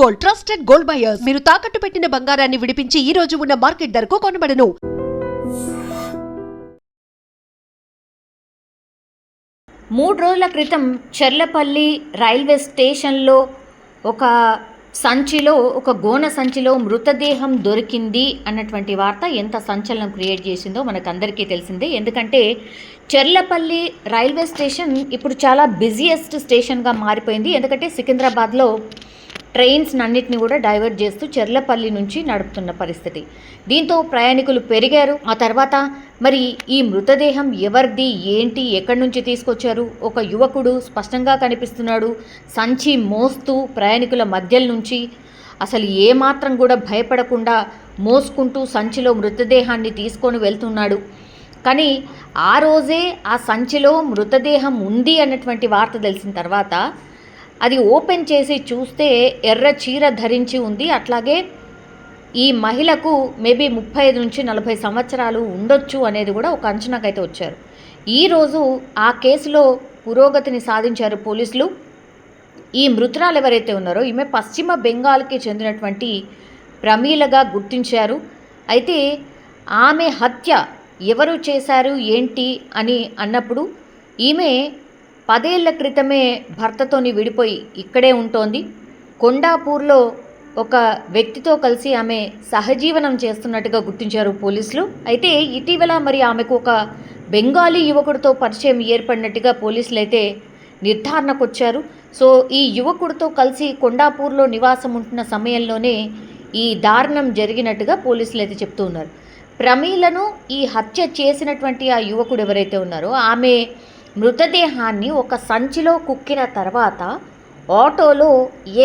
Gold, trusted gold buyers. మీరు తాకట్టు పెట్టిన బంగారాన్ని విడిపించి ఈ రోజు ఉన్న మార్కెట్ ధరకు కొనబడను. 3 రోజుల క్రితం చెర్లపల్లి రైల్వే స్టేషన్లో ఒక గోన సంచిలో మృతదేహం దొరికింది అన్నటువంటి వార్త ఎంత సంచలనం క్రియేట్ చేసిందో మనకందరికీ తెలిసిందే. ఎందుకంటే చెర్లపల్లి రైల్వే స్టేషన్ ఇప్పుడు చాలా బిజియెస్ట్ స్టేషన్గా మారిపోయింది. ఎందుకంటే సికింద్రాబాద్లో ట్రైన్స్ అన్నిటిని కూడా డైవర్ట్ చేస్తూ చెర్లపల్లి నుంచి నడుపుతున్న పరిస్థితి. దీంతో ప్రయాణికులు పెరిగారు. ఆ తర్వాత మరి ఈ మృతదేహం ఎవరిది, ఏంటి, ఎక్కడి నుంచి తీసుకొచ్చారు? ఒక యువకుడు స్పష్టంగా కనిపిస్తున్నాడు, సంచి మోస్తూ ప్రయాణికుల మధ్యల నుంచి అసలు ఏమాత్రం కూడా భయపడకుండా మోసుకుంటూ సంచిలో మృతదేహాన్ని తీసుకొని వెళ్తున్నాడు. కానీ ఆ రోజే ఆ సంచిలో మృతదేహం ఉంది అన్నటువంటి వార్త తెలిసిన తర్వాత అది ఓపెన్ చేసి చూస్తే ఎర్ర చీర ధరించి ఉంది. అట్లాగే ఈ మహిళకు మేబీ 35 నుంచి 40 సంవత్సరాలు ఉండొచ్చు అనేది కూడా ఒక అంచనాకైతే వచ్చారు. ఈరోజు ఆ కేసులో పురోగతిని సాధించారు పోలీసులు. ఈ మృతురాలు ఎవరైతే ఉన్నారో ఈమె పశ్చిమ బెంగాల్కి చెందినటువంటి ప్రమీలగా గుర్తించారు. అయితే ఆమె హత్య ఎవరు చేశారు ఏంటి అని అన్నప్పుడు ఈమె 10 ఏళ్ల క్రితమే భర్తతోని విడిపోయి ఇక్కడే ఉంటోంది. కొండాపూర్లో ఒక వ్యక్తితో కలిసి ఆమె సహజీవనం చేస్తున్నట్టుగా గుర్తించారు పోలీసులు. అయితే ఇటీవల మరి ఆమెకు ఒక బెంగాలీ యువకుడితో పరిచయం ఏర్పడినట్టుగా పోలీసులు అయితే నిర్ధారణకు వచ్చారు. సో ఈ యువకుడితో కలిసి కొండాపూర్లో నివాసం ఉంటున్న సమయంలోనే ఈ దారుణం జరిగినట్టుగా పోలీసులు అయితే చెప్తూ ఉన్నారు. ప్రమీలను ఈ హత్య చేసినటువంటి ఆ యువకుడు ఎవరైతే ఉన్నారో ఆమె మృతదేహాన్ని ఒక సంచిలో కుక్కిన తర్వాత ఆటోలో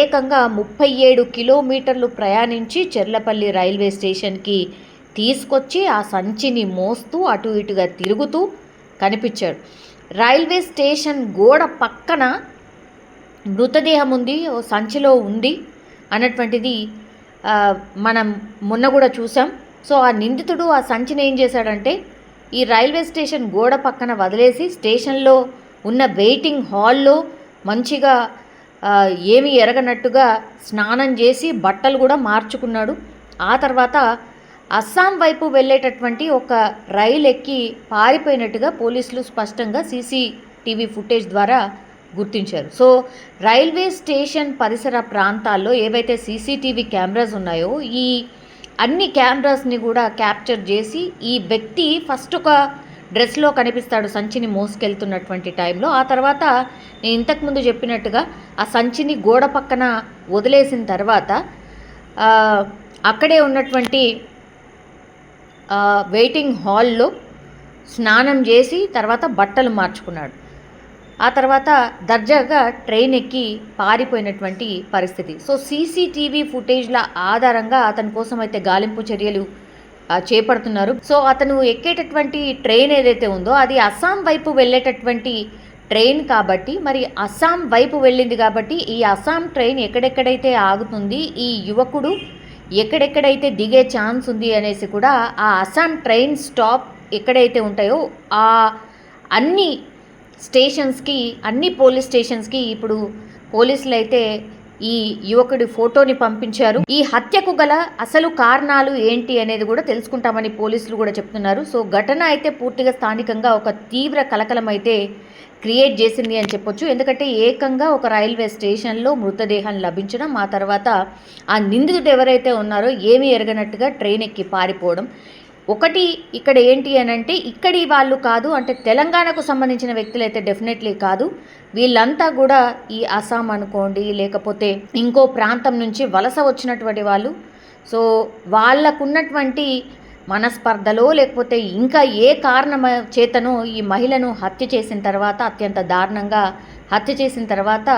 ఏకంగా 37 కిలోమీటర్లు ప్రయాణించి చెర్లపల్లి రైల్వే స్టేషన్కి తీసుకొచ్చి ఆ సంచిని మోస్తూ అటు ఇటుగా తిరుగుతూ కనిపించాడు. రైల్వే స్టేషన్ గోడ పక్కన మృతదేహం ఉంది, ఓ సంచిలో ఉంది అన్నటువంటిది మనం మొన్న కూడా చూసాం. సో ఆ నిందితుడు ఆ సంచిని ఏం చేశాడంటే ఈ రైల్వే స్టేషన్ గోడ పక్కన వదిలేసి స్టేషన్లో ఉన్న వెయిటింగ్ హాల్లో మంచిగా ఏమీ ఎరగనట్టుగా స్నానం చేసి బట్టలు కూడా మార్చుకున్నాడు. ఆ తర్వాత అస్సాం వైపు వెళ్ళేటటువంటి ఒక రైలు ఎక్కి పారిపోయినట్టుగా పోలీసులు స్పష్టంగా సీసీటీవీ ఫుటేజ్ ద్వారా గుర్తించారు. సో రైల్వే స్టేషన్ పరిసర ప్రాంతాల్లో ఏవైతే సీసీటీవీ కెమెరాస్ ఉన్నాయో ఈ అన్ని కెమెరాస్ని కూడా క్యాప్చర్ చేసి ఈ వ్యక్తి ఫస్ట్ ఒక డ్రెస్లో కనిపిస్తాడు సంచిని మోసుకెళ్తున్నటువంటి టైంలో. ఆ తర్వాత నేను ఇంతకుముందు చెప్పినట్టుగా ఆ సంచిని గోడ పక్కన వదిలేసిన తర్వాత అక్కడే ఉన్నటువంటి వెయిటింగ్ హాల్లో స్నానం చేసి తర్వాత బట్టలు మార్చుకున్నాడు. ఆ తర్వాత దర్జాగా ట్రైన్ ఎక్కి పారిపోయినటువంటి పరిస్థితి. సో సీసీటీవీ ఫుటేజ్ల ఆధారంగా అతని కోసం అయితే గాలింపు చర్యలు చేపడుతున్నారు. సో అతను ఎక్కేటటువంటి ట్రైన్ ఏదైతే ఉందో అది అస్సాం వైపు వెళ్ళేటటువంటి ట్రైన్ కాబట్టి మరి అస్సాం వైపు వెళ్ళింది కాబట్టి ఈ అస్సాం ట్రైన్ ఎక్కడెక్కడైతే ఆగుతుంది, ఈ యువకుడు ఎక్కడెక్కడైతే దిగే ఛాన్స్ ఉంది అనేసి కూడా ఆ అస్సాం ట్రైన్ స్టాప్ ఎక్కడైతే ఉంటాయో ఆ అన్ని స్టేషన్స్కి, అన్ని పోలీస్ స్టేషన్స్కి ఇప్పుడు పోలీసులు అయితే ఈ యువకుడి ఫోటోని పంపించారు. ఈ హత్యకు గల అసలు కారణాలు ఏంటి అనేది కూడా తెలుసుకుంటామని పోలీసులు కూడా చెప్తున్నారు. సో ఘటన అయితే పూర్తిగా స్థానికంగా ఒక తీవ్ర కలకలం అయితే క్రియేట్ చేసింది అని చెప్పొచ్చు. ఎందుకంటే ఏకంగా ఒక రైల్వే స్టేషన్లో మృతదేహం లభించడం, ఆ తర్వాత ఆ నిందితుడు ఎవరైతే ఉన్నారో ఏమీ ఎరగనట్టుగా ట్రైన్ ఎక్కి పారిపోవడం. ఒకటి ఇక్కడ ఏంటి అని అంటే ఇక్కడి వాళ్ళు కాదు, అంటే తెలంగాణకు సంబంధించిన వ్యక్తులు అయితే డెఫినెట్లీ కాదు. వీళ్ళంతా కూడా ఈ అస్సాం అనుకోండి లేకపోతే ఇంకో ప్రాంతం నుంచి వలస వచ్చినటువంటి వాళ్ళు. సో వాళ్ళకున్నటువంటి మనస్పర్ధలో లేకపోతే ఇంకా ఏ కారణం చేతనో ఈ మహిళను హత్య చేసిన తర్వాత, అత్యంత దారుణంగా హత్య చేసిన తర్వాత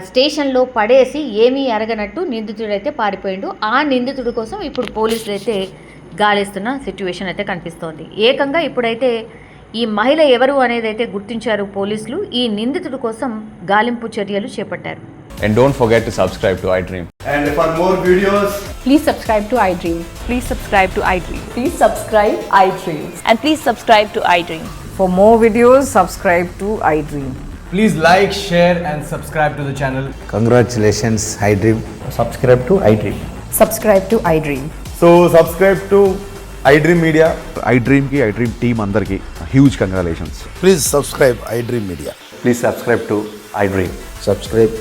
స్టేషన్లో పడేసి ఏమీ అరగనట్టు నిందితుడైతే పారిపోయిండు. ఆ నిందితుడి కోసం ఇప్పుడు పోలీసులు అయితే గాలిస్తున్న సిట్యుయేషన్ అయితే కనిపిస్తోంది. ఏకంగా ఇప్పుడైతే ఈ మహిళ ఎవరు అనేది అయితే గుర్తించారు పోలీసులు. ఈ నిందితుడి కోసం గాలింపు చర్యలు చేపట్టారు. And don't forget to subscribe to iDream. And for more videos, please subscribe to iDream. Please subscribe to iDream. Please subscribe iDream. And please subscribe to iDream. For more videos, subscribe to iDream. Please like, share and subscribe to the channel. Congratulations, iDream. Subscribe to iDream. Subscribe to iDream. So subscribe to iDream Media. iDream ki iDream team అందరికి huge congratulations. Please subscribe iDream Media. Please subscribe to iDream. Subscribe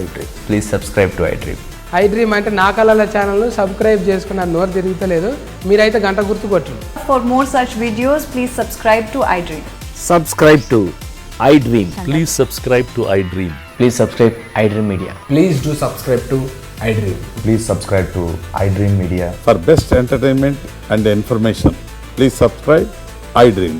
iDream. Please subscribe to iDream. iDream అంటే నా కళల ఛానల్ను subscribe చేసుకున్న నోరు తిరుగుతలేదు, మీరైతే గంట గుర్తు కొట్టండి. For more such videos, please subscribe to iDream. Subscribe to iDream. Please subscribe to iDream. Please subscribe iDream Media. Please do subscribe to iDream. Please subscribe to iDream Media. For best entertainment and information, please subscribe iDream.